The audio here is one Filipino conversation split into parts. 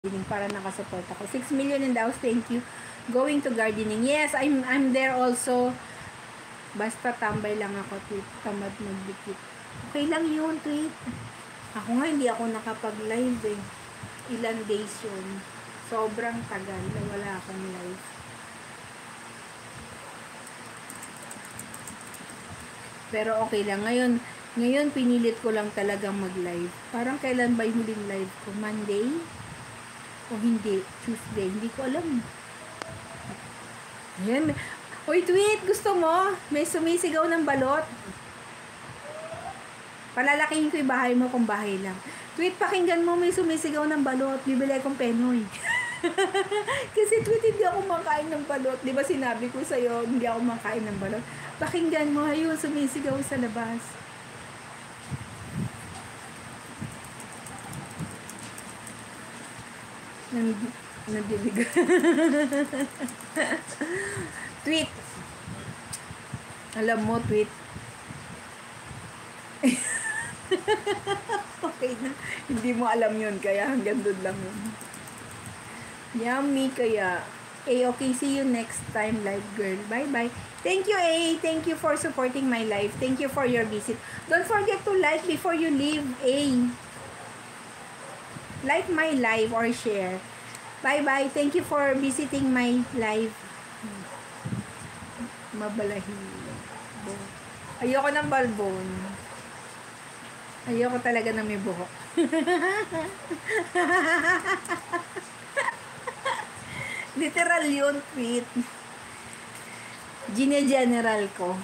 gardening para nakasupport ako. 6 million in the house, thank you. Going to gardening. Yes, I'm there also. Basta tambay lang ako, tweet. Tamad magdikit. Okay lang yun, tweet. Ako nga, hindi ako nakapag-live eh. Ilan days yun. Sobrang tagal na wala akong live. Pero okay lang. Ngayon pinilit ko lang talagang mag-live. Parang kailan ba yung huling live ko? Monday? O hindi? Tuesday? Hindi ko alam. Ayan. Uy, tweet! Gusto mo? May sumisigaw ng balot. Palalakihin ko yung bahay mo kung bahay lang. Tweet, pakinggan mo, may sumisigaw ng balot. Bibili akong penoy. Kasi tweet, hindi ako makain ng balot. Di ba sinabi ko sa'yo, hindi ako makain ng balot. Pakinggan mo, ayun, sumisigaw sa labas. Nadilig. Tweet. Alam mo, tweet. Okay na. Hindi mo alam yun, kaya hanggang doon lang yun. Yummy kaya. Okay, see you next time, live girl. Bye-bye. Thank you, Thank you for supporting my live. Thank you for your visit. Don't forget to like before you leave, Like my live or share. Bye-bye. Thank you for visiting my live. Mabalahin. Ayoko ng balbon. Ayoko talaga na may buhok. Literal yun, tweet. Gine-general ko.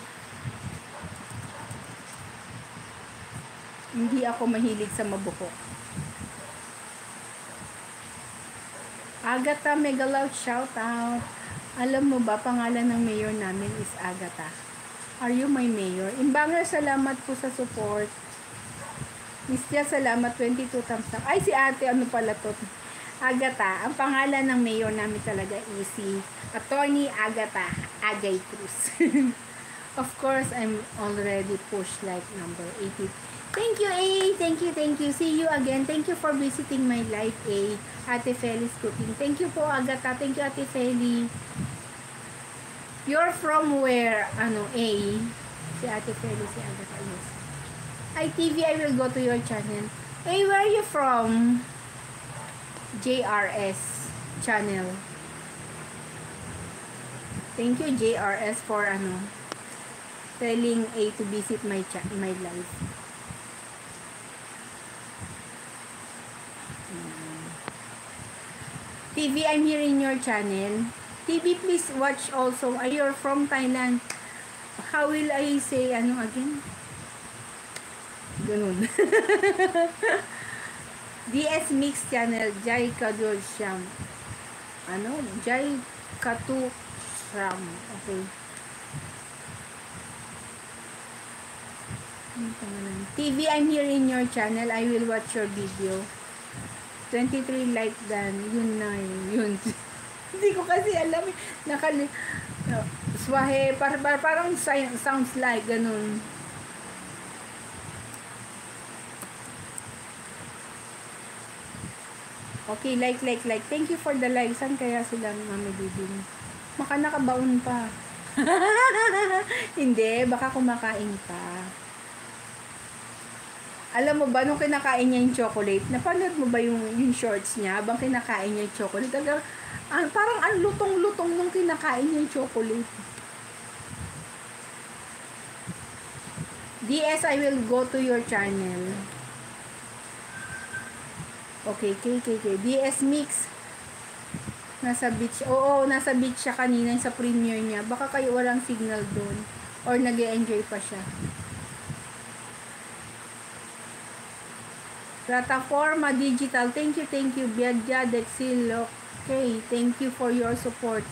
Hindi ako mahilig sa mabuhok. Agatha Megalout, shout out. Alam mo ba, pangalan ng mayor namin is Agatha. Are you my mayor? Imbanger, salamat po sa support. Miss Tia, salamat, 22 thumbs up. Ay, si ate, ano pala to? Agatha. Ang pangalan ng mayor namin talaga is si Attorney Agatha Agay Cruz. Of course, I'm already pushed like number 80. Thank you, Thank you. See you again. Thank you for visiting my live, Ate Feli's Cooking. Thank you po, Agatha. Thank you, Ate Feli. You're from where? Ano, Si Ate Feli, si Agatha. Yes. ITV, I will go to your channel. Where are you from? JRS channel. Thank you, JRS, for telling to visit my live. TV, I'm here in your channel. TV, please watch also. You're from Thailand. How will I say again? Ganun. DS Mix channel, Jai Kadol Syam. Jai Katu Syam. Okay. TV, I'm here in your channel. I will watch your video. 23 like dan. Yun na yun. Hindi ko kasi alam. Swahe. Parang sounds like ganun. Okay, like. Thank you for the like. Saan kaya sila Mami Bibing? Baka nakabaon pa. Hindi, baka kumakain pa. Alam mo ba, nung kinakain niya yung chocolate, napanood mo ba yung shorts niya habang kinakain niya yung chocolate? Parang ang lutong-lutong nung kinakain niya yung chocolate. DS, I will go to your channel. Okay, KKK. DS Mix. Nasa beach. Oo, nasa beach siya kanina sa premiere niya. Baka kayo walang signal doon. Or nag-e-enjoy pa siya. Plataforma Digital. Thank you. Biadja Dexil. Okay, thank you for your support.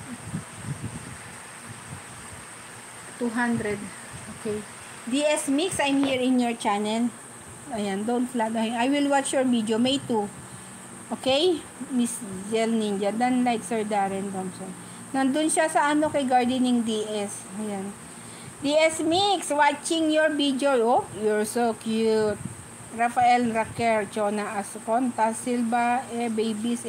200. Okay. DS Mix, I'm here in your channel. Ayan, don't flag. I will watch your video. May 2. Okay? Miss Gel Ninja. Dan like Sir Darren Thompson. Nandun siya sa kay Gardening DS. Ayan. DS Mix, watching your video. Oh, you're so cute. Rafael Raquel, Chona Asconta, Silva, Babies,